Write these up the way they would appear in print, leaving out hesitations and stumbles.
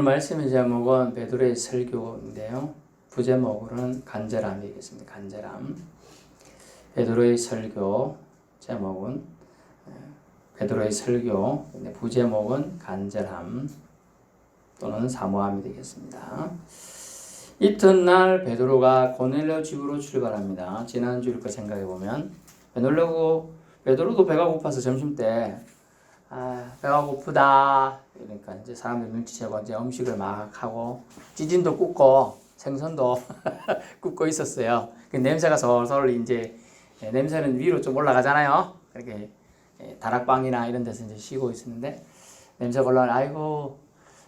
말씀의 제목은 베드로의 설교인데요. 부제목으로는 간절함이겠습니다. 간절함. 베드로의 설교 제목은 베드로의 설교, 부제목은 간절함 또는 사모함이 되겠습니다. 이튿날 베드로가 고넬료 집으로 출발합니다. 지난주 이렇게 생각해 보면 베드로도 배가 고파서 점심때 배가 고프다. 그러니까 이제 사람들 눈치채고 이제 음식을 막 하고 찌진도 굽고 생선도 굽고 있었어요. 그 냄새가 솔솔 이제 냄새는 위로 좀 올라가잖아요. 이렇게 다락방이나 이런 데서 이제 쉬고 있었는데 냄새가 올라가. 아이고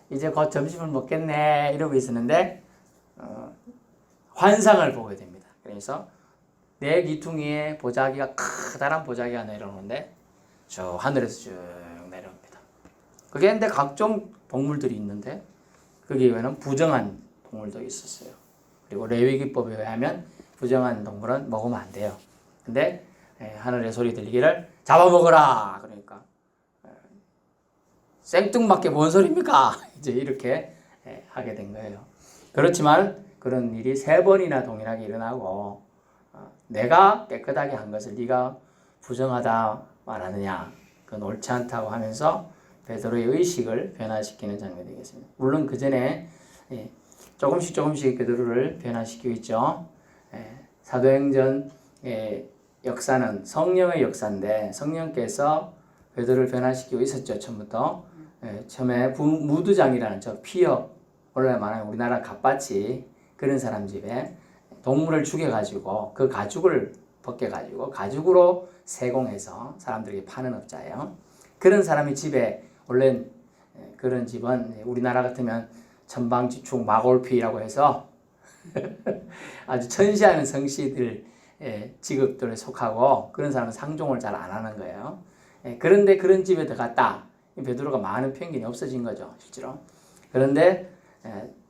이제 곧 점심을 먹겠네 이러고 있었는데 환상을 보게 됩니다. 그래서 내 귀퉁이에 보자기가 커다란 보자기가 내려오는데 저 하늘에서 쭉 내려옵니다. 그게 근데 각종 동물들이 있는데 거기에는 부정한 동물도 있었어요. 그리고 레위기법에 의하면 부정한 동물은 먹으면 안 돼요. 근데 하늘의 소리 들리기를 잡아먹어라. 그러니까 생뚱맞게 뭔 소리입니까? 이제 이렇게 하게 된 거예요. 그렇지만 그런 일이 3번이나 동일하게 일어나고 내가 깨끗하게 한 것을 네가 부정하다 말하느냐, 그건 옳지 않다고 하면서 베드로의 의식을 변화시키는 장면이 되겠습니다. 물론 그 전에 조금씩 베드로를 변화시키고 있죠. 사도행전 역사는 성령의 역사인데 성령께서 베드로를 변화시키고 있었죠. 처음부터. 처음에 무두장이라는 저 피어, 원래 말하면 우리나라 갑바치 그런 사람 집에 동물을 죽여가지고 그 가죽을 벗겨가지고 가죽으로 세공해서 사람들에게 파는 업자예요. 그런 사람이 집에, 원래 그런 집은 우리나라 같으면 천방지축 마골피라고 해서 아주 천시하는 성씨들 직업들에 속하고 그런 사람은 상종을 잘 안 하는 거예요. 그런데 그런 집에 들어갔다. 베드로가 많은 편견이 없어진 거죠, 실제로. 그런데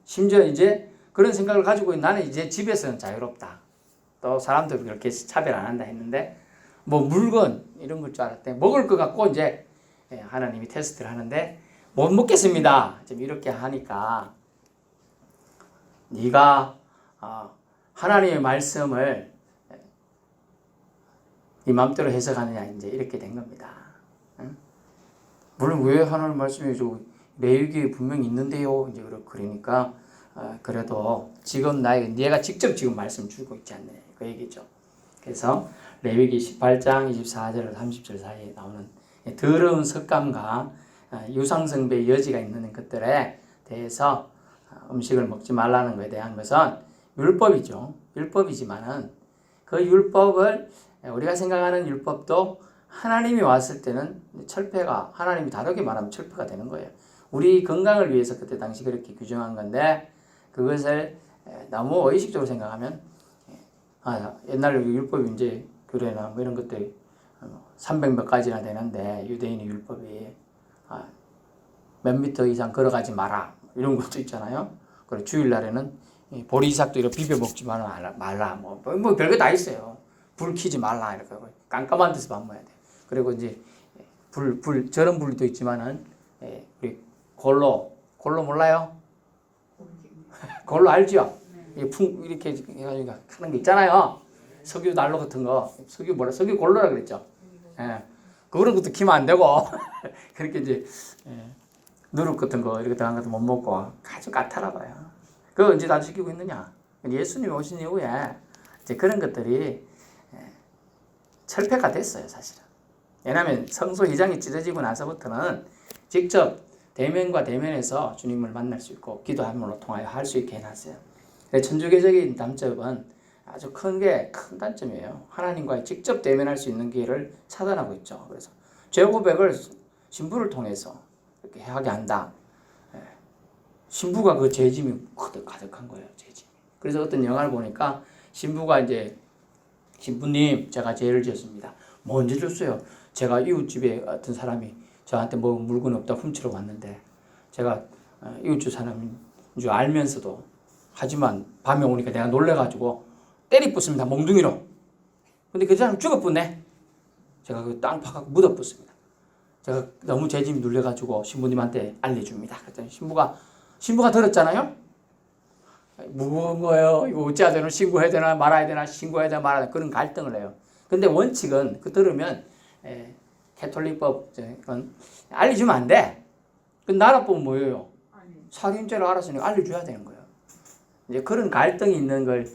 심지어 이제 그런 생각을 가지고 나는 이제 집에서는 자유롭다. 또 사람들 그렇게 차별 안 한다 했는데 뭐 물건 이런 걸 줄 알았대. 먹을 것 같고 이제 하나님이 테스트를 하는데 못 먹겠습니다. 좀 이렇게 하니까 네가 하나님의 말씀을 네 마음대로 해석하느냐 이제 이렇게 된 겁니다. 응? 물론 왜 하나님 말씀이 레위기에 분명히 있는데요. 이제 그러니까 그래도 지금 네가 직접 지금 말씀 주고 있지 않느냐 그 얘기죠. 그래서 레위기 18장 24절에서 30절 사이에 나오는 더러운 습관과 유상숭배의 여지가 있는 것들에 대해서 음식을 먹지 말라는 것에 대한 것은 율법이죠. 율법이지만은 그 율법을 우리가 생각하는 율법도 하나님이 왔을 때는 철폐가, 하나님이 다르게 말하면 철폐가 되는 거예요. 우리 건강을 위해서 그때 당시 그렇게 규정한 건데 그것을 너무 의식적으로 생각하면 옛날 율법이 이제 교례나 뭐 이런 것들이 300몇 가지나 되는데 유대인의 율법이 몇 미터 이상 걸어가지 마라 이런 것도 있잖아요. 그리고 주일날에는 보리삭도 이렇게 비벼 먹지 말라 뭐 별거 다 있어요. 불 켜지 말라 이렇게 깜깜한 데서 밥 먹어야 돼. 그리고 이제 저런 불도 있지만은 우리 골로 몰라요? 골로 알죠? 이렇게 해가지고 하는 거 있잖아요. 석유 난로 같은 거, 석유 골로라 그랬죠. 그런 것도 키면 안 되고 그렇게 이제 누룩 같은 거 이렇게 들어간 것도 못 먹고 아주 까탈하다요. 그거 언제 다 지키고 있느냐? 예수님이 오신 이후에 이제 그런 것들이 철폐가 됐어요, 사실은. 왜냐하면 성소 휘장이 찢어지고 나서부터는 직접 대면과 대면에서 주님을 만날 수 있고 기도함으로 통하여 할 수 있게 해놨어요. 천주교적인 단점은 아주 큰 단점이에요. 하나님과의 직접 대면할 수 있는 기회를 차단하고 있죠. 그래서 죄 고백을 신부를 통해서 이렇게 하게 한다. 신부가 그 죄짐이 가득한 거예요. 죄짐이. 그래서 어떤 영화를 보니까 신부가 이제 신부님 제가 죄를 지었습니다. 뭐 언제 줬어요? 제가 이웃집에 어떤 사람이 저한테 뭐 물건 없다 훔치러 왔는데 제가 이웃집 사람인 줄 알면서도 하지만 밤에 오니까 내가 놀래가지고 때리붓습니다. 몽둥이로. 근데 그 사람 죽어붙네. 제가 그 땅 파갖고 묻어붙습니다. 제가 너무 죄짐이 눌려가지고 신부님한테 알려줍니다. 그랬더니 신부가 신부가 들었잖아요. 무거운 거예요. 이거 어찌해야 되나? 신고해야 되나? 말아야 되나? 신고해야 되나? 말아야 되나? 그런 갈등을 해요. 근데 원칙은 그 들으면 캐톨릭법 그건 알려주면 안 돼. 그 나라법은 뭐예요? 살인죄를 알았으니까 알려줘야 되는 거예요. 이제 그런 갈등이 있는 걸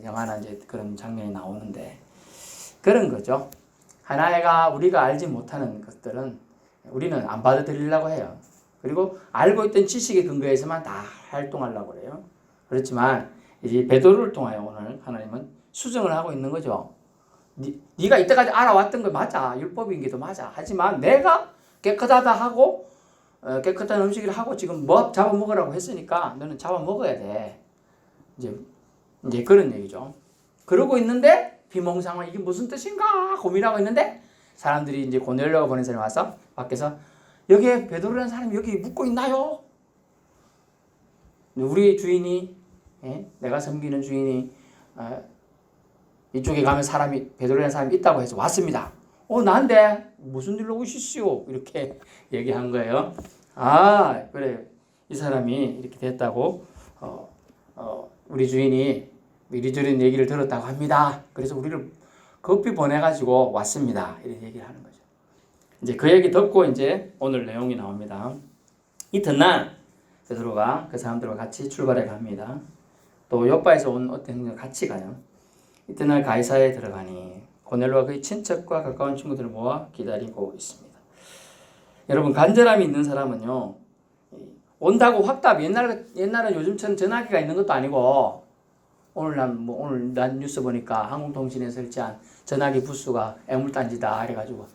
영화나 이제 그런 장면이 나오는데 그런 거죠. 하나가 우리가 알지 못하는 것들은 우리는 안 받아들이려고 해요. 그리고 알고 있던 지식에 근거해서만 다 활동하려고 그래요. 그렇지만 이제 베드로를 통하여 오늘 하나님은 수정을 하고 있는 거죠. 네가 이때까지 알아왔던 거 맞아. 율법인 게도 맞아. 하지만 내가 깨끗하다 하고 깨끗한 음식을 하고 지금 뭐 잡아먹으라고 했으니까 너는 잡아먹어야 돼. 이제 그런 얘기죠. 그러고 있는데 비몽사몽 이게 무슨 뜻인가 고민하고 있는데 사람들이 이제 고넬료가 보낸 사람이 와서 밖에서 여기에 베드로라는 사람이 여기 묵고 있나요? 우리 주인이 내가 섬기는 주인이 이쪽에 가면 베드로라는 사람이 있다고 해서 왔습니다. 난데 무슨 일로 오시시오? 이렇게 얘기한 거예요. 아 그래 이 사람이 이렇게 됐다고 우리 주인이 이리저리 얘기를 들었다고 합니다. 그래서 우리를 급히 보내가지고 왔습니다. 이런 얘기를 하는 거죠. 이제 그 얘기 듣고 이제 오늘 내용이 나옵니다. 이튿날 베드로가 그 사람들과 같이 출발해 갑니다. 또 요바에서 온 어떤 형제가 같이 가요. 이튿날 가이사야에 들어가니 고넬료가 그의 친척과 가까운 친구들을 모아 기다리고 있습니다. 여러분 간절함이 있는 사람은요 온다고 확답 옛날은 요즘처럼 전화기가 있는 것도 아니고 오늘 난 뉴스 보니까 한국통신에 설치한 전화기 부수가 애물단지다 이래가지고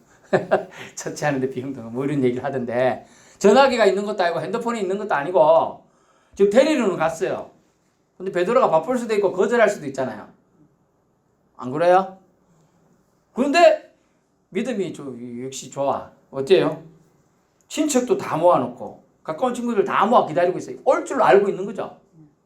처치하는데 비용도 뭐 이런 얘기를 하던데 전화기가 있는 것도 아니고 핸드폰이 있는 것도 아니고 지금 데리러는 갔어요. 근데 베드로가 바쁠 수도 있고 거절할 수도 있잖아요. 안 그래요? 그런데 믿음이 역시 좋아. 어때요? 친척도 다 모아놓고 가까운 친구들 다 모아 기다리고 있어요. 올 줄 알고 있는 거죠.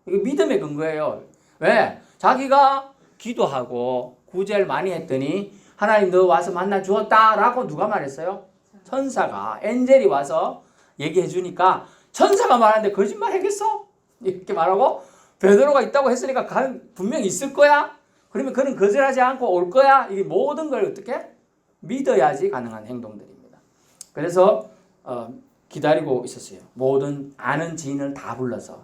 이게 믿음의 근거예요. 왜? 자기가 기도하고 구제를 많이 했더니 하나님 너 와서 만나 주었다라고 누가 말했어요? 천사가 엔젤이 와서 얘기해 주니까 천사가 말하는데 거짓말 하겠어? 이렇게 말하고 베드로가 있다고 했으니까 분명히 있을 거야? 그러면 그는 거절하지 않고 올 거야? 이게 모든 걸 어떻게? 믿어야지 가능한 행동들입니다. 그래서 기다리고 있었어요. 모든 아는 지인을 다 불러서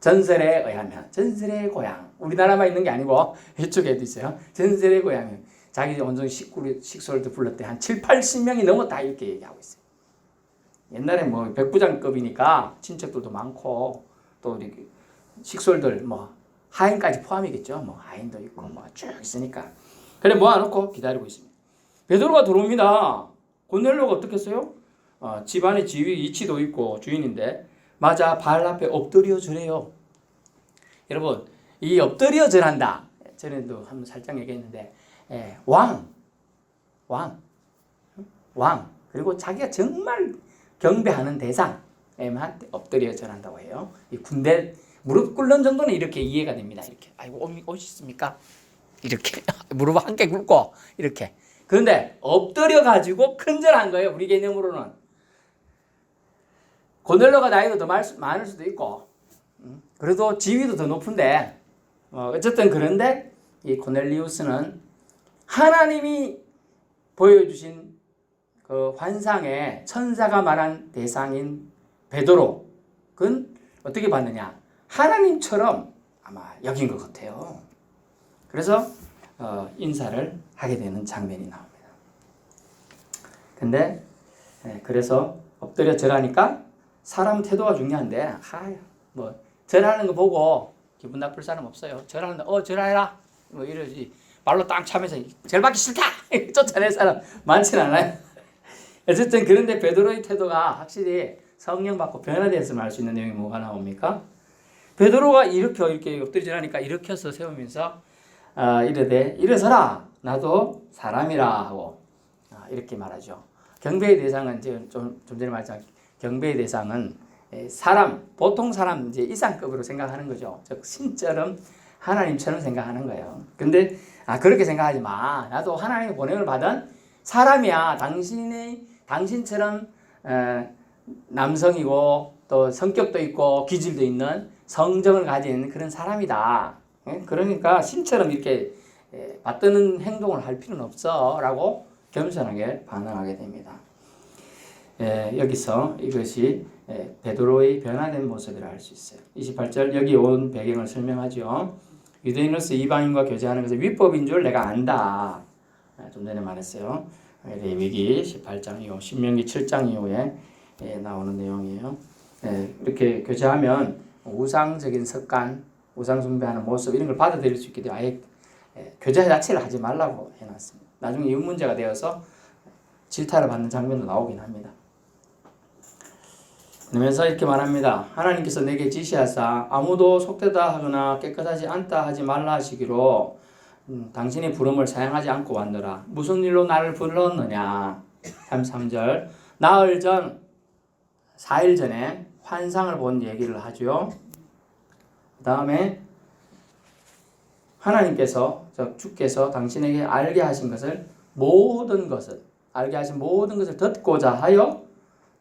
전설에 의하면 전설의 고향 우리나라만 있는 게 아니고 이쪽에도 있어요. 전설의 고향은 자기 온종 식솔도 불렀대 한 7, 80명이 넘었다 이렇게 얘기하고 있어요. 옛날에 백부장급이니까 친척들도 많고 또 이렇게 식솔들 하인까지 포함이겠죠. 하인도 있고 쭉 있으니까 그래 모아놓고 기다리고 있습니다. 베드로가 들어옵니다. 고넬료가 어떻게 했어요? 집안에 지위 이치도 있고 주인인데 맞아 발 앞에 엎드려 절해요. 여러분 이 엎드려 절한다. 전에도 한번 살짝 얘기했는데 왕 그리고 자기가 정말 경배하는 대상한테 엎드려 절한다고 해요. 이 군대 무릎 꿇는 정도는 이렇게 이해가 됩니다. 이렇게 아이고 오셨습니까? 이렇게 무릎 함께 꿇고 이렇게. 그런데 엎드려 가지고 큰절한 거예요. 우리 개념으로는. 고넬료가 나이도 더 많을 수도 있고 그래도 지위도 더 높은데 어쨌든 그런데 이 고넬리우스는 하나님이 보여주신 그 환상에 천사가 말한 대상인 베드로 그건 어떻게 봤느냐 하나님처럼 아마 여긴 것 같아요. 그래서 인사를 하게 되는 장면이 나옵니다. 근데 그래서 엎드려 절하니까 사람 태도가 중요한데 절하는 거 보고 기분 나쁠 사람 없어요. 절하는데 절하해라 이러지 말로 딱 차면서 절받기 싫다 쫓아낼 사람 많지는 않아요. 어쨌든 그런데 베드로의 태도가 확실히 성령 받고 변화되었음을 알 수 있는 내용이 뭐가 나옵니까? 베드로가 이렇게 엎드려 절하니까 일으켜서 세우면서 이르되 일어서라 나도 사람이라 하고 이렇게 말하죠. 경배의 대상은 좀 전에 말했지만 경배의 대상은 보통 사람 이상급으로 생각하는 거죠. 즉 신처럼 하나님처럼 생각하는 거예요. 근데 그렇게 생각하지 마. 나도 하나님의 보냄을 받은 사람이야. 당신처럼 남성이고 또 성격도 있고 기질도 있는 성정을 가진 그런 사람이다. 그러니까 신처럼 이렇게 받드는 행동을 할 필요는 없어 라고 겸손하게 반응하게 됩니다. 여기서 이것이 베드로의 변화된 모습이라 할 수 있어요. 28절 여기 온 배경을 설명하죠. 유대인으로서 이방인과 교제하는 것은 위법인 줄 내가 안다. 좀 전에 말했어요. 레위기 18장 이후 신명기 7장 이후에 나오는 내용이에요. 이렇게 교제하면 우상적인 습관, 우상 숭배하는 모습 이런 걸 받아들일 수 있게 돼요. 아예 교제 자체를 하지 말라고 해놨습니다. 나중에 이 문제가 되어서 질타를 받는 장면도 나오긴 합니다. 그러면서 이렇게 말합니다. 하나님께서 내게 지시하사 아무도 속되다 하거나 깨끗하지 않다 하지 말라 하시기로 당신의 부름을 사양하지 않고 왔노라. 무슨 일로 나를 불렀느냐. 33절 나흘 전 4일 전에 환상을 본 얘기를 하죠. 그 다음에 하나님께서 주께서 당신에게 알게 하신 것을 알게 하신 모든 것을 듣고자 하여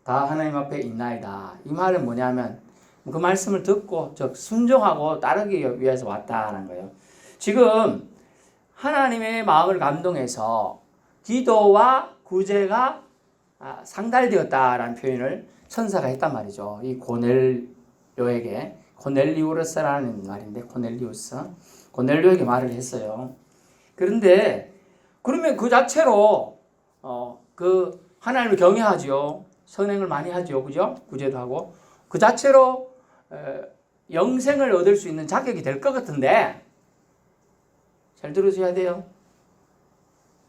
다 하나님 앞에 있나이다. 이 말은 뭐냐면 그 말씀을 듣고 순종하고 따르기 위해서 왔다는 거예요. 지금 하나님의 마음을 감동해서 기도와 구제가 상달되었다라는 표현을 천사가 했단 말이죠. 이 고넬료에게 고넬리우스라는 말인데 고넬료에게 말을 했어요. 그런데 그러면 그 자체로 그 하나님을 경외하죠. 선행을 많이 하죠. 그죠? 구제도 하고 그 자체로 영생을 얻을 수 있는 자격이 될 것 같은데 잘 들으셔야 돼요.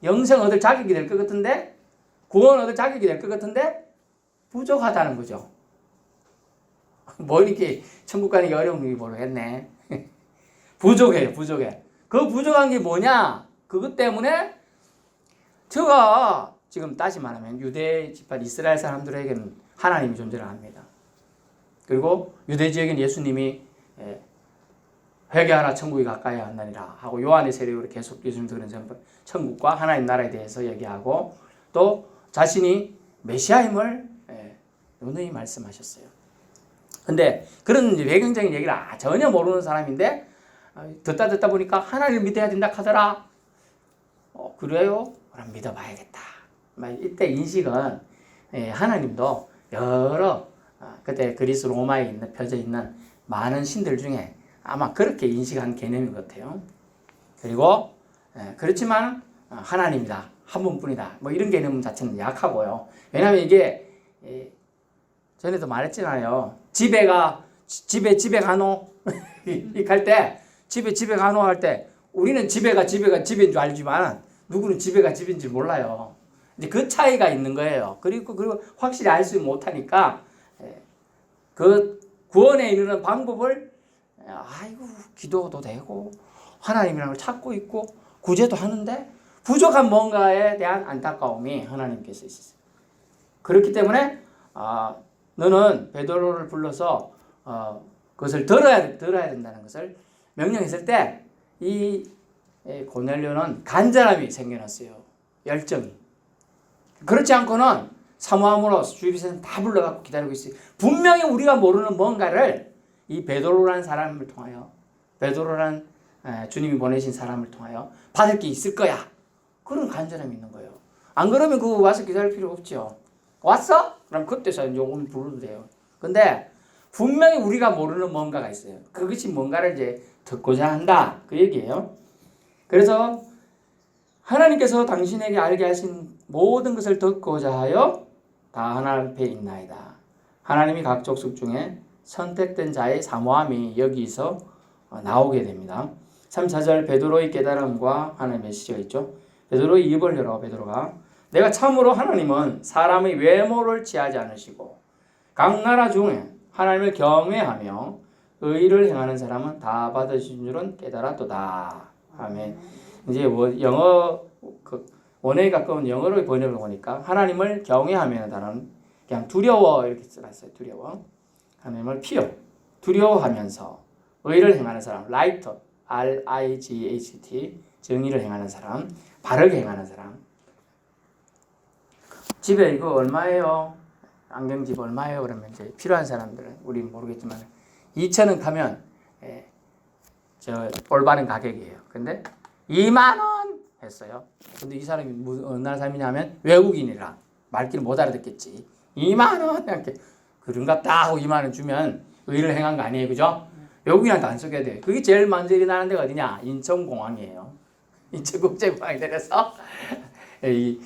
영생 얻을 자격이 될 것 같은데 구원 얻을 자격이 될 것 같은데 부족하다는 거죠. 뭐 이렇게 천국 가는 게 어려운 게 모르겠네. 부족해. 그 부족한 게 뭐냐? 그것 때문에 제가 지금 다시 말하면 유대 지파 이스라엘 사람들에게는 하나님이 존재를 합니다. 그리고 유대 지역인 예수님이 회개하라 천국이 가까이 왔나니라 하고 요한의 세례로 계속 예수님들은 천국과 하나님 나라에 대해서 얘기하고 또 자신이 메시아임을 누누이 말씀하셨어요. 근데 그런 외경적인 얘기를 전혀 모르는 사람인데 듣다 보니까 하나님을 믿어야 된다 하더라. 그래요? 그럼 믿어봐야겠다. 이때 인식은 하나님도 여러 그때 그리스 로마에 펴져 있는 많은 신들 중에 아마 그렇게 인식한 개념인 것 같아요. 그리고 그렇지만 하나님이다. 한 분뿐이다. 뭐 이런 개념 자체는 약하고요. 왜냐하면 이게 전에도 말했잖아요. 집에 가노 이렇게 할 때 집에 가노 할 때 우리는 집에가 집인 줄 알지만 누구는 집에가 집인 줄 몰라요. 이제 그 차이가 있는 거예요. 그리고 확실히 알 수 못하니까 그 구원에 이르는 방법을 기도도 되고 하나님이라는 걸 찾고 있고 구제도 하는데 부족한 뭔가에 대한 안타까움이 하나님께서 있었어요. 그렇기 때문에 너는 베드로를 불러서 그것을 들어야 된다는 것을 명령했을 때 이 고넬료는 간절함이 생겨났어요. 열정이. 그렇지 않고는 사모함으로 주위에서는 다 불러갖고 기다리고 있어요. 분명히 우리가 모르는 뭔가를 이 베드로라는 사람을 통하여 베드로라는 주님이 보내신 사람을 통하여 받을 게 있을 거야. 그런 간절함이 있는 거예요. 안 그러면 그거 와서 기다릴 필요 없죠. 왔어? 그럼 그때서 이제 오면 부르도 돼요. 근데 분명히 우리가 모르는 뭔가가 있어요. 그것이 뭔가를 이제 듣고자 한다. 그 얘기예요. 그래서 하나님께서 당신에게 알게 하신 모든 것을 듣고자 하여 다 하나님 앞에 있나이다. 하나님이 각 족속 중에 선택된 자의 사모함이 여기서 나오게 됩니다. 34절 베드로의 깨달음과 하나님의 메시지가 있죠. 베드로의 입을 열어 베드로가 내가 참으로 하나님은 사람의 외모를 취하지 않으시고 각 나라 중에 하나님을 경외하며 의를 행하는 사람은 다 받으신 줄은 깨달았도다. 아멘. 이제 원어에 가까운 영어로 번역을 보니까 하나님을 경외하면 다른 그냥 두려워 이렇게 써놨어요. 두려워. 하나님을 두려워하면서 의를 행하는 사람, 라이터, R-I-G-H-T, 정의를 행하는 사람, 바르게 행하는 사람. 집에 이거 얼마예요? 안경집 얼마예요? 그러면 이제 필요한 사람들은 우리는 모르겠지만 2,000원 가면 저 올바른 가격이에요. 근데 2만 원 했어요. 근데 이 사람이 어느 나라 사람이냐면 외국인이라 말귀를 못 알아듣겠지. 2만 원 이렇게 그런갑다 하고 2만 원 주면 의를 행한 거 아니에요, 그죠? 외국인한테 안 써야 돼. 그게 제일 먼저 일어나는 데가 어디냐? 인천공항이에요. 인천국제공항에 내려서 이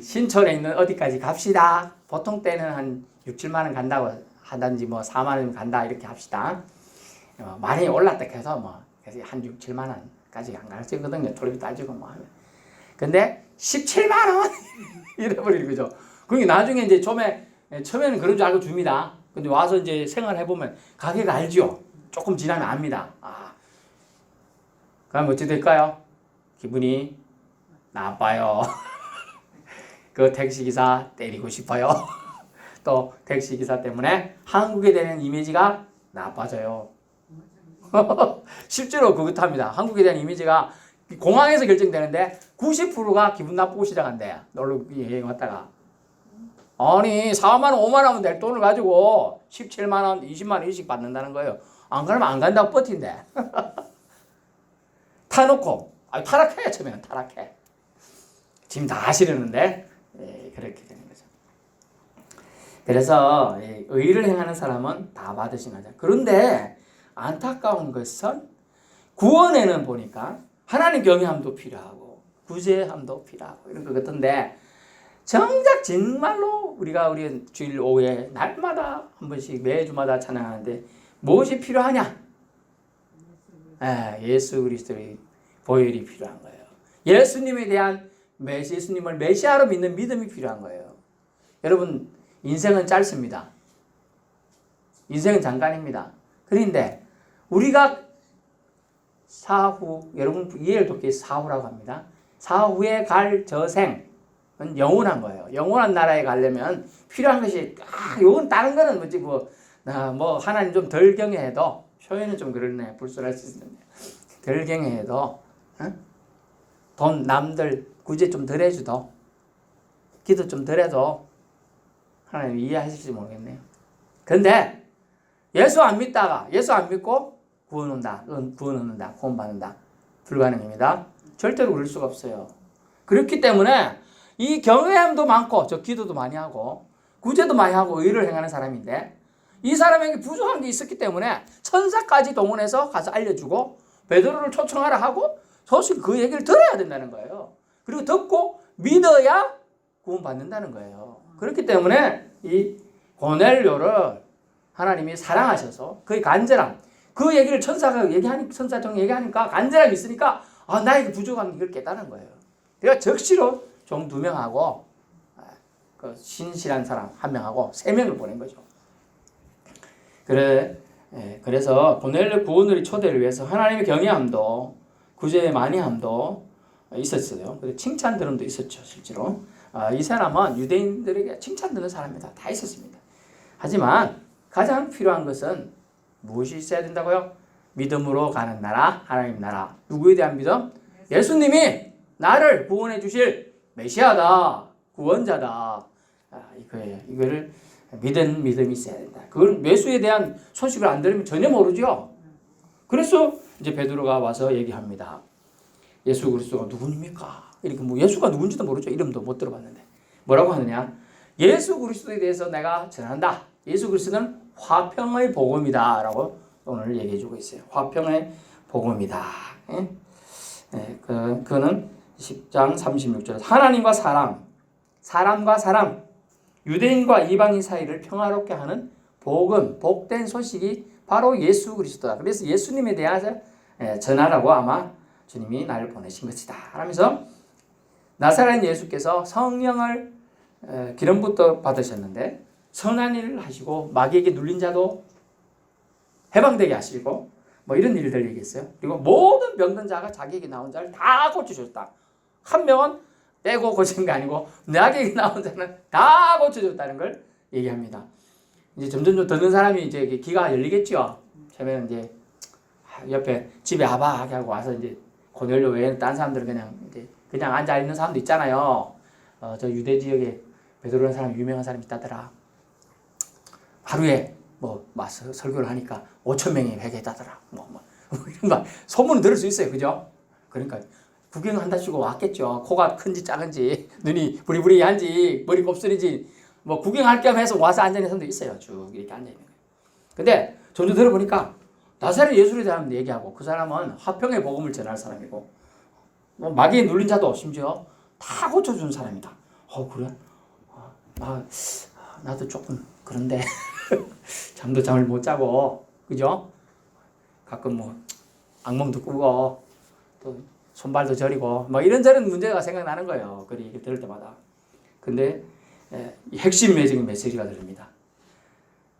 신촌에 있는 어디까지 갑시다. 보통 때는 한 6, 7만 원 간다고 하든지 뭐 4만 원 간다 이렇게 합시다. 많이 올랐다 해서 뭐 그래서 한 6, 7만 원까지 안 가르치거든요. 톨비 따지고 뭐 하면. 근데 17만 원 이래버리는 거죠. 그게 나중에 이제 처음에는 그런 줄 알고 줍니다. 근데 와서 이제 생활해 보면 가격 알죠. 조금 지나면 압니다. 그럼 어찌 될까요? 기분이 나빠요. 그 택시기사 때리고 싶어요. 또 택시기사 때문에 한국에 대한 이미지가 나빠져요. 실제로 그렇답니다. 한국에 대한 이미지가 공항에서 결정되는데 90%가 기분 나쁘고 시작한대. 놀러 여행 왔다가. 아니 4만 원, 5만 원 하면 될 돈을 가지고 17만 원, 20만 원씩 받는다는 거예요. 안 가면 안 간다고 버틴대. 타놓고 타락해. 처음에는 타락해. 짐 다 실었는데 그렇게 되는 거죠. 그래서 의를 행하는 사람은 다 받으신 거죠. 그런데 안타까운 것은 구원에는 보니까 하나님 경외함도 필요하고 구제함도 필요하고 이런 것 같은데 정작 정말로 우리가 우리 주일 오후에 날마다 한 번씩 매주마다 찬양하는데 무엇이 필요하냐? 예수 그리스도의 보혈이 필요한 거예요. 예수님에 대한 예수님을 메시아로 믿는 믿음이 필요한 거예요. 여러분 인생은 짧습니다. 인생은 잠깐입니다. 그런데 우리가 사후 여러분 이해를 돕기 위해서 사후라고 합니다. 사후에 갈 저 생은 영원한 거예요. 영원한 나라에 가려면 필요한 것이 이건 다른 거는 뭐지 뭐 하나님 좀 덜 경외해도 표현은 좀 그렇네. 불순할 수 있는데 덜 경외해도 돈 남들 구제 좀 덜 해주도 기도 좀 덜 해도 하나님 이해하실지 모르겠네요. 근데 예수 안 믿다가 예수 안 믿고 구원 얻는다, 구원 받는다 불가능입니다. 절대로 그럴 수가 없어요. 그렇기 때문에 이 경외함도 많고 저 기도도 많이 하고 구제도 많이 하고 의를 행하는 사람인데 이 사람에게 부족한 게 있었기 때문에 천사까지 동원해서 가서 알려주고 베드로를 초청하라 하고 소식 그 얘기를 들어야 된다는 거예요. 그리고 듣고 믿어야 구원 받는다는 거예요. 그렇기 때문에 이 고넬료를 하나님이 사랑하셔서 그의 간절함 그 얘기를 천사가 얘기하니까 간절함이 있으니까 나에게 부족한 이걸 깨달은 거예요. 그러니까 적시로 종 2명하고 그 신실한 사람 1명하고 3명을 보낸 거죠. 그래서 고넬료 구원의 초대를 위해서 하나님의 경외함도 구제 많이 함도 있었어요. 칭찬 들음도 있었죠. 실제로 이 사람은 유대인들에게 칭찬 듣는 사람입니다. 다 있었습니다. 하지만 가장 필요한 것은 무엇이 있어야 된다고요? 믿음으로 가는 나라, 하나님 나라. 누구에 대한 믿음? 예수님이 나를 구원해 주실 메시아다, 구원자다. 이거예요. 이거를 믿은 믿음이 있어야 된다. 그걸 예수에 대한 소식을 안 들으면 전혀 모르죠. 그래서 이제 베드로가 와서 얘기합니다. 예수 그리스도가 누구입니까? 이렇게 예수가 누군지도 모르죠. 이름도 못 들어봤는데 뭐라고 하느냐? 예수 그리스도에 대해서 내가 전한다. 예수 그리스도는 화평의 복음이다라고 오늘 얘기해주고 있어요. 화평의 복음이다. 그는 10장 36절 하나님과 사람과 사람, 유대인과 이방인 사이를 평화롭게 하는 복음, 복된 소식이 바로 예수 그리스도다. 그래서 예수님에 대해서 전하라고 아마 주님이 나를 보내신 것이다. 하면서 나사렛 예수께서 성령을 기름부터 받으셨는데 선한 일을 하시고 마귀에게 눌린 자도 해방되게 하시고 뭐 이런 일들 얘기했어요. 그리고 모든 병든 자가 자기에게 나온 자를 다 고쳐줬다. 한 명은 빼고 고친 게 아니고 나에게 나온 자는 다 고쳐줬다는 걸 얘기합니다. 이제 점점 좀 듣는 사람이 이제 귀가 열리겠죠. 처음에는 이제 옆에 집에 아바하게 하고 와서 이제 고넬료 외에는 딴 사람들은 그냥 앉아 있는 사람도 있잖아요. 저 유대 지역에 베드로라는 사람 유명한 사람이 있다더라. 하루에 설교를 하니까 5천 명이 회개했다더라. 이런 거 소문은 들을 수 있어요, 그죠? 그러니까 구경한다시고 왔겠죠. 코가 큰지 작은지, 눈이 부리부리한지, 머리 곱슬인지 구경할 겸 해서 와서 앉아 있는 사람도 있어요. 쭉 이렇게 앉아 있는 거예요. 근데 전주 들어보니까 나사렛 예수에 대한 얘기하고 그 사람은 화평의 복음을 전할 사람이고 마귀에 눌린 자도 심지어 다 고쳐준 사람이다. 그래? 나도 조금 그런데 잠을 못 자고, 그죠? 가끔 악몽도 꾸고 또 손발도 저리고 이런저런 문제가 생각나는 거예요. 그리 들을 때마다. 근데 핵심적인 메시지가 들립니다.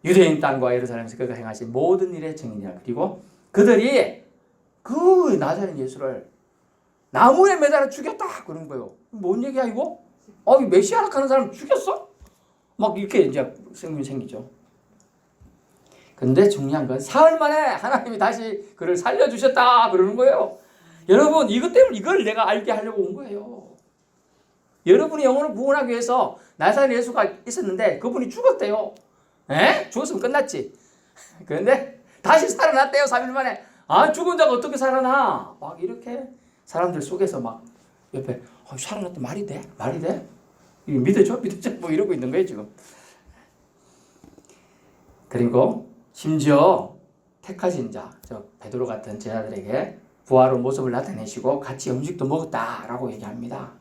유대인 땅과 예루살렘에서 그가 행하신 모든 일의 증인이라. 그리고 그들이 그 나사렛 예수를 나무에 매달아 죽였다 그런 거예요. 뭔 얘기야 이거? 이 메시아라 하는 사람 죽였어? 이렇게 이제 생기죠. 근데 중요한 건 사흘 만에 하나님이 다시 그를 살려주셨다 그러는 거예요. 여러분 이것 때문에 이걸 내가 알게 하려고 온 거예요. 여러분이 영혼을 구원하기 위해서 나사렛 예수가 있었는데 그분이 죽었대요. 죽었으면 끝났지. 그런데 다시 살아났대요. 3일 만에. 죽은 자가 어떻게 살아나? 이렇게 사람들 속에서 옆에 살아났다 말이 돼? 말이 돼? 이거 믿어줘? 이러고 있는 거예요 지금. 그리고 심지어 택하신 자, 베드로 같은 제자들에게 부활의 모습을 나타내시고 같이 음식도 먹었다라고 얘기합니다.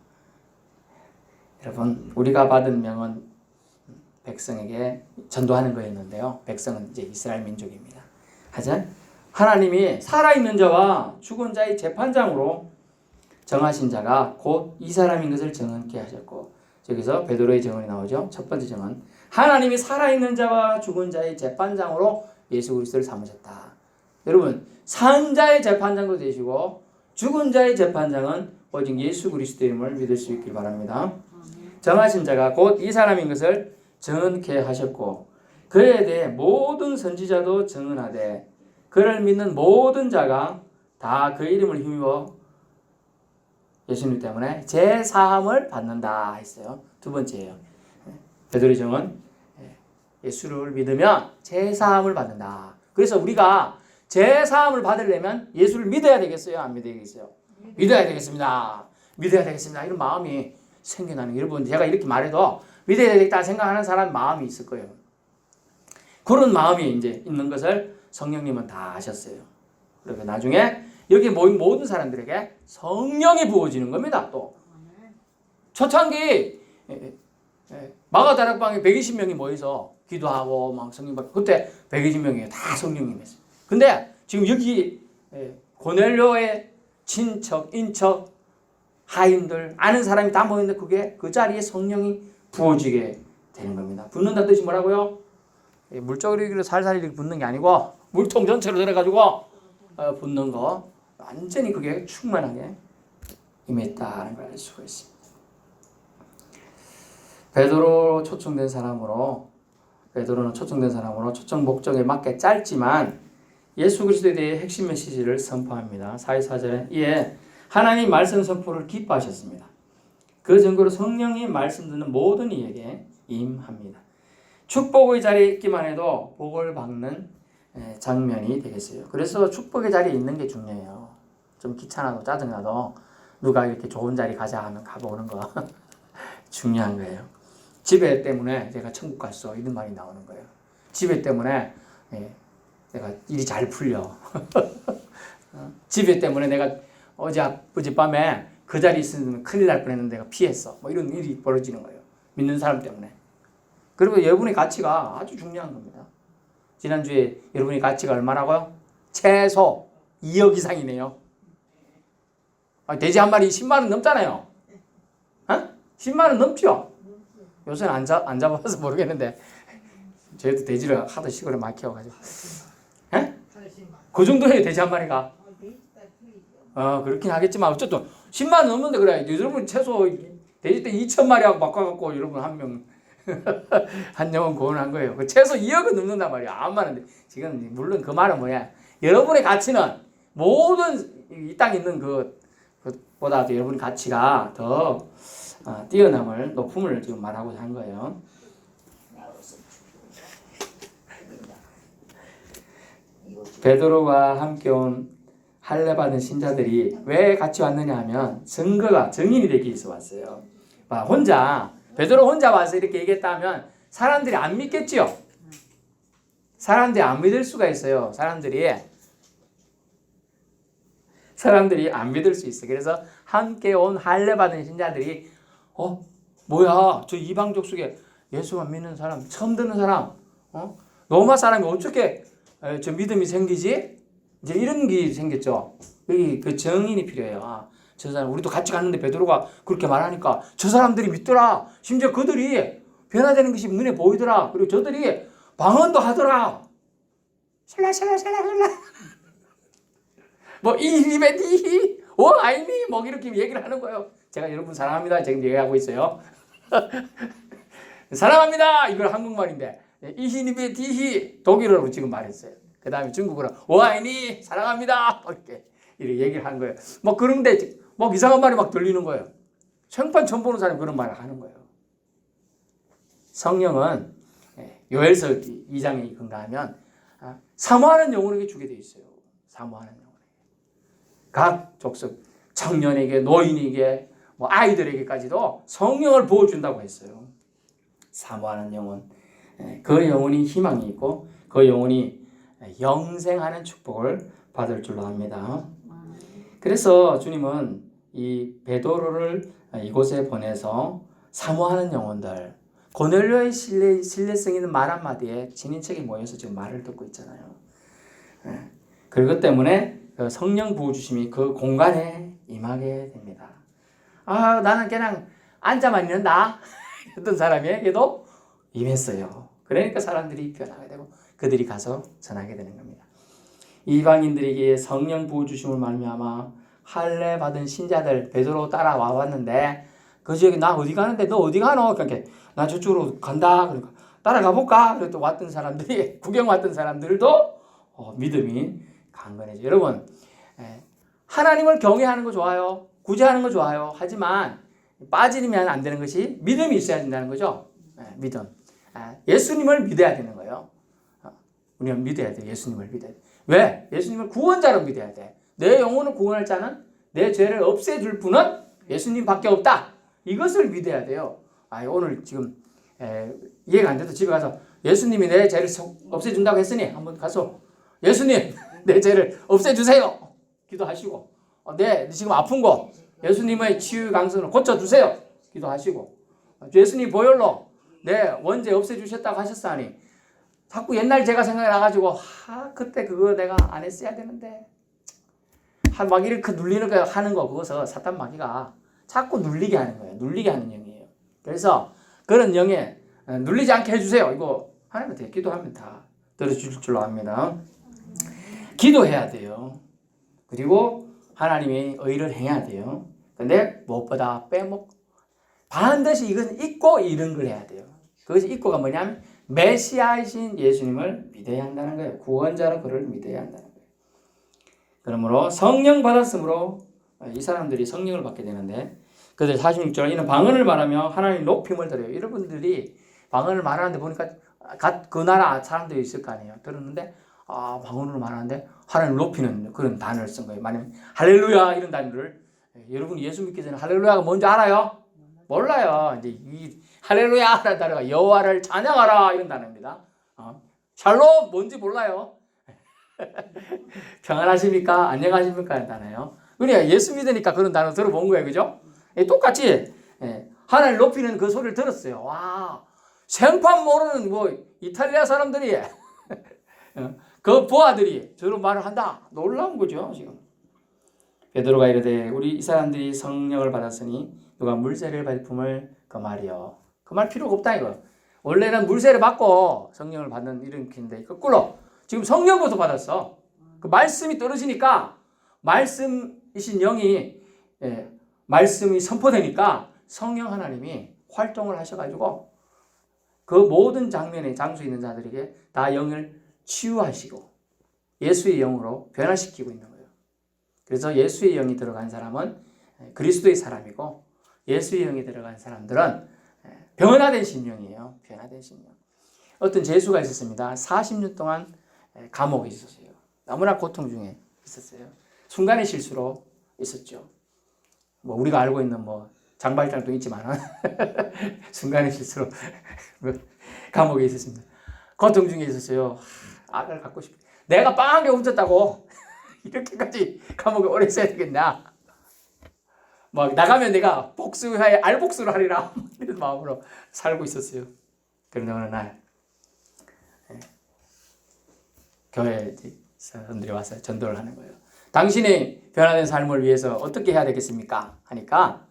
여러분, 우리가 받은 명은 백성에게 전도하는 거였는데요. 백성은 이제 이스라엘 민족입니다. 하지만 하나님이 살아있는 자와 죽은 자의 재판장으로 정하신 자가 곧 이 사람인 것을 증언케 하셨고, 여기서 베드로의 증언이 나오죠. 첫 번째 증언. 하나님이 살아있는 자와 죽은 자의 재판장으로 예수 그리스도를 삼으셨다. 여러분, 산 자의 재판장도 되시고 죽은 자의 재판장은 오직 예수 그리스도임을 믿을 수 있길 바랍니다. 정하신 자가 곧 이 사람인 것을 증언케 하셨고 그에 대해 모든 선지자도 증언하되 그를 믿는 모든 자가 다 그 이름을 힘입어 예수님 때문에 제사함을 받는다 했어요. 두 번째예요. 베드로의 증언. 예수를 믿으면 제사함을 받는다. 그래서 우리가 제사함을 받으려면 예수를 믿어야 되겠어요? 안 믿어야 되겠어요? 믿어야 되겠습니다. 믿어야 되겠습니다. 이런 마음이 생겨나는. 여러분, 제가 이렇게 말해도 믿어야 되겠다 생각하는 사람 마음이 있을 거예요. 그런 마음이 이제 있는 것을 성령님은 다 아셨어요. 그리고 나중에 여기 모인 모든 사람들에게 성령이 부어지는 겁니다. 또 초창기 마가다락방에 120명이 모여서 기도하고 성령 받고 그때 120명이 다 성령님이었어요. 근데 지금 여기 고넬료의 친척, 인척, 하인들 아는 사람이 다 모였는데 그게 그 자리에 성령이 부어지게 되는 겁니다. 붓는다는 뜻이 뭐라고요? 물적으로 살살 이렇게 붓는 게 아니고 물통 전체로 들어가지고 붓는 거 완전히 그게 충만하게 임했다는 걸 알 수가 있습니다. 베드로는 초청된 사람으로 초청 목적에 맞게 짧지만 예수 그리스도에 대해 핵심 메시지를 선포합니다. 4절에 이에 하나님 말씀 선포를 기뻐하셨습니다. 그 증거로 성령이 말씀 듣는 모든 이에게 임합니다. 축복의 자리에 있기만 해도 복을 받는 장면이 되겠어요. 그래서 축복의 자리에 있는 게 중요해요. 좀 귀찮아도 짜증나도 누가 이렇게 좋은 자리 가자 하면 가보는 거 중요한 거예요. 지배 때문에 내가 천국 갔어 이런 말이 나오는 거예요. 지배 때문에 내가 일이 잘 풀려. 지배 때문에 내가 어젯밤에 그 자리에 있으면 큰일 날 뻔했는데 내가 피했어. 이런 일이 벌어지는 거예요. 믿는 사람 때문에. 그리고 여러분의 가치가 아주 중요한 겁니다. 지난주에 여러분의 가치가 얼마라고요? 최소 2억 이상이네요. 돼지 한 마리 10만 원 넘잖아요. 10만 원 넘죠? 요새는 안 잡아서 모르겠는데 저희도 돼지를 하도 시골에 많이 키워가지고 그 정도 해요. 돼지 한 마리가. 그렇긴 하겠지만 어쨌든 10만 원 넘는데 그래. 여러분 최소 돼지 때 2,000마리하고 바꿔갖고 여러분 한 영혼 구원한 거예요. 최소 2억은 넘는단 말이야. 안 많은데 지금 물론 그 말은 뭐야? 여러분의 가치는 모든 이 땅에 있는 그보다도 여러분의 가치가 더 뛰어남을 높음을 지금 말하고자 한 거예요. 베드로와 함께 온 할례 받은 신자들이 왜 같이 왔느냐 하면 증거가 증인이 되기 위해서 왔어요. 베드로 혼자 와서 이렇게 얘기했다면 사람들이 안 믿겠지요. 사람들이 안 믿을 수가 있어요. 사람들이 안 믿을 수 있어요. 그래서 함께 온 할례 받은 신자들이 뭐야, 저 이방족 속에 예수만 믿는 사람, 처음 듣는 사람, 로마 사람이 어떻게 저 믿음이 생기지? 이제 이런 게 생겼죠. 여기 그 증인이 필요해요. 저 사람, 우리도 같이 갔는데 베드로가 그렇게 말하니까 저 사람들이 믿더라. 심지어 그들이 변화되는 것이 눈에 보이더라. 그리고 저들이 방언도 하더라. 샬라 뭐 이히베 디히 아이니 뭐 이렇게 얘기를 하는 거예요. 제가 여러분 사랑합니다 지금 얘기하고 있어요. 사랑합니다 이걸 한국말인데 이히니베 디히 독일어로 지금 말했어요. 그 다음에 중국어로 아이니 사랑합니다 이렇게 얘기를 하는 거예요. 뭐 그런데 뭐 이상한 말이 막 들리는 거예요. 생판 처음 보는 사람이 그런 말을 하는 거예요. 성령은 요엘서 2장에 근거하면 사모하는 영혼에게 주게 돼 있어요. 사모하는 영혼에게. 각 족속 청년에게 노인에게 뭐 아이들에게까지도 성령을 부어준다고 했어요. 사모하는 영혼. 그 영혼이 희망이 있고 그 영혼이 영생하는 축복을 받을 줄로 압니다. 그래서 주님은 이 베드로를 이곳에 보내서 사모하는 영혼들, 고넬료의 신뢰성 있는 말 한마디에 친인척이 모여서 지금 말을 듣고 있잖아요. 그것 때문에 성령 부어주심이 그 공간에 임하게 됩니다. 나는 그냥 앉아만 있는다 했던 사람에게도 임했어요. 그러니까 사람들이 변하게 되고 그들이 가서 전하게 되는 겁니다. 이방인들에게 성령 부어주심을 말미암아 할례 받은 신자들 베드로 따라와 왔는데 그 지역에 나 어디 가는데 너 어디 가노? 그러니까 나 저쪽으로 간다. 그러니까 따라가 볼까? 그래서 왔던 사람들이 구경 왔던 사람들도 믿음이 강건해져. 여러분 하나님을 경외하는 거 좋아요. 구제하는 거 좋아요. 하지만 빠지면 안 되는 것이 믿음이 있어야 된다는 거죠. 믿음. 예수님을 믿어야 되는 거예요. 우리는 믿어야 돼. 예수님을 믿어야 돼. 왜? 예수님을 구원자로 믿어야 돼. 내 영혼을 구원할 자는 내 죄를 없애줄 분은 예수님밖에 없다. 이것을 믿어야 돼요. 오늘 지금 이해가 안 돼도 집에 가서 예수님이 내 죄를 없애준다고 했으니 한번 가서 예수님 내 죄를 없애주세요. 기도하시고 네 지금 아픈 거 예수님의 치유 강선을 고쳐주세요. 기도하시고 예수님 보혈로 내 원죄 없애주셨다고 하셨사니 자꾸 옛날 제가 생각이 나가지고 그때 그거 내가 안 했어야 되는데 막 이렇게 눌리는 거 하는 거 그것은 사탄 마귀가 자꾸 눌리게 하는 거예요. 눌리게 하는 영이에요. 그래서 그런 영에 눌리지 않게 해주세요. 이거 하나님한테 기도하면 다 들어주실 줄로 압니다. 기도해야 돼요. 그리고 하나님의 의를 행해야 돼요. 근데 무엇보다 반드시 이것은 잊고 이런 걸 해야 돼요. 그것이 잊고가 뭐냐면 메시아이신 예수님을 믿어야 한다는 거예요. 구원자로 그를 믿어야 한다는 거예요. 그러므로 성령 받았으므로 이 사람들이 성령을 받게 되는데 그들 46절 이는 방언을 말하며 하나님 높임을 드려요. 여러분들이 방언을 말하는데 보니까 그 나라 사람들이 있을 거 아니에요. 들었는데 방언으로 말하는데 하나님 높이는 그런 단어를 쓴 거예요. 만약 할렐루야 이런 단어를 여러분 예수 믿기 전에 할렐루야가 뭔지 알아요? 몰라요. 이제 이 할렐루야라는 단어가 여호와를 찬양하라 이런 단어입니다. 샬롬 뭔지 몰라요. 평안하십니까? 안녕하십니까? 하는 단어예요. 그러니까 예수 믿으니까 그런 단어 들어본 거예요. 그죠? 똑같이 하나님 높이는 그 소리를 들었어요. 와, 생판 모르는 뭐 이탈리아 사람들이 그 부하들이 저런 말을 한다. 놀라운 거죠. 지금 베드로가 이르되 우리 이 사람들이 성령을 받았으니 누가 물세를 받음을 그 말이요. 그 말 필요가 없다 이거. 원래는 물세를 받고 성령을 받는 이런 긴데 거꾸로 지금 성령부터 받았어. 그 말씀이 떨어지니까 말씀이신 영이 말씀이 선포되니까 성령 하나님이 활동을 하셔가지고 그 모든 장면에 장소에 있는 자들에게 다 영을 치유하시고 예수의 영으로 변화시키고 있는 거예요. 그래서 예수의 영이 들어간 사람은 그리스도의 사람이고 예수의 영이 들어간 사람들은 변화된 심령이에요. 변화된 심령. 어떤 죄수가 있었습니다. 40년 동안 감옥에 있었어요. 너무나 고통 중에 있었어요. 순간의 실수로 있었죠. 뭐 우리가 알고 있는 뭐 장발장도 있지만 순간의 실수로 감옥에 있었습니다. 고통 중에 있었어요. 아들 갖고 싶어. 내가 빵하게 훔쳤다고 이렇게까지 감옥에 오래 있어야 되겠나? 막 나가면 내가 복수하에 알복수를 하리라 이런 마음으로 살고 있었어요. 그런데 어느 날 교회 사람들이 와서 전도를 하는 거예요. 당신의 변화된 삶을 위해서 어떻게 해야 되겠습니까? 하니까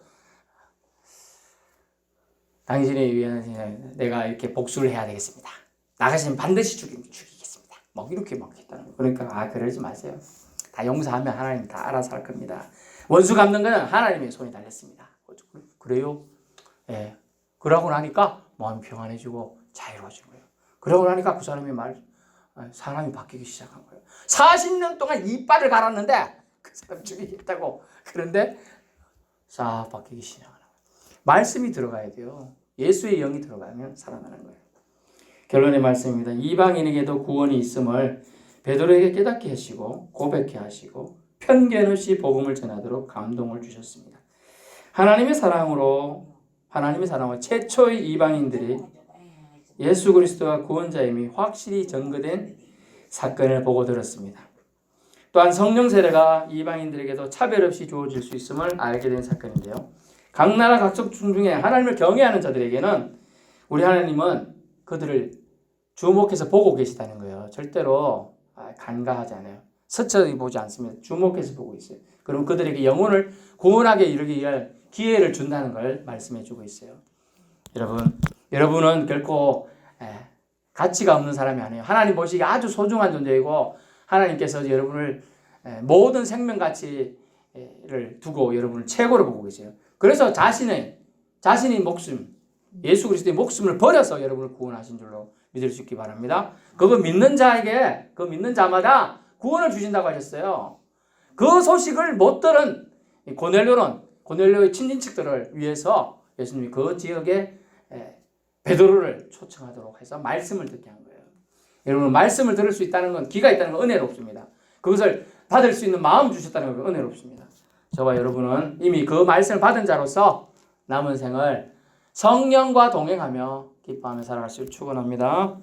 당신이 위해서 내가 이렇게 복수를 해야 되겠습니다. 나가시면 반드시 죽이겠습니다. 막 이렇게 막 했다는 거예요. 그러니까 그러지 마세요. 다 용서하면 하나님 다 알아서 할 겁니다. 원수 갚는 거는 하나님의 손이 달렸습니다. 그래요? 예. 그러고 나니까 마음이 평안해지고 자유로워진 거예요. 그러고 나니까 그 사람이 사람이 바뀌기 시작한 거예요. 40년 동안 이빨을 갈았는데 그 사람 죽이겠다고. 그런데 싹 바뀌기 시작하는 거예요. 말씀이 들어가야 돼요. 예수의 영이 들어가면 살아나는 거예요. 결론의 말씀입니다. 이방인에게도 구원이 있음을 베드로에게 깨닫게 하시고 고백해 하시고 편견 없이 복음을 전하도록 감동을 주셨습니다. 하나님의 사랑으로 최초의 이방인들이 예수 그리스도가 구원자임이 확실히 증거된 사건을 보고 들었습니다. 또한 성령 세례가 이방인들에게도 차별 없이 주어질 수 있음을 알게 된 사건인데요. 각 나라 각족 중에 하나님을 경외하는 자들에게는 우리 하나님은 그들을 주목해서 보고 계시다는 거예요. 절대로 간과하지 않아요. 서처히 보지 않습니다. 주목해서 보고 있어요. 그럼 그들에게 영혼을 구원하게 이르기 위할 기회를 준다는 걸 말씀해 주고 있어요. 여러분은 결코 가치가 없는 사람이 아니에요. 하나님 보시기에 아주 소중한 존재이고 하나님께서 여러분을 모든 생명 가치를 두고 여러분을 최고로 보고 계세요. 그래서 자신의 목숨, 예수 그리스도의 목숨을 버려서 여러분을 구원하신 줄로 믿을 수 있기 바랍니다. 그거 믿는 자에게, 그 믿는 자마다 구원을 주신다고 하셨어요. 그 소식을 못 들은 고넬료의 친인척들을 위해서 예수님이 그 지역에 베드로를 초청하도록 해서 말씀을 듣게 한 거예요. 여러분, 말씀을 들을 수 있다는 건, 귀가 있다는 건 은혜롭습니다. 그것을 받을 수 있는 마음 주셨다는 건 은혜롭습니다. 저와 여러분은 이미 그 말씀을 받은 자로서 남은 생을 성령과 동행하며 기뻐하며 살아갈 수 있기를 축원합니다.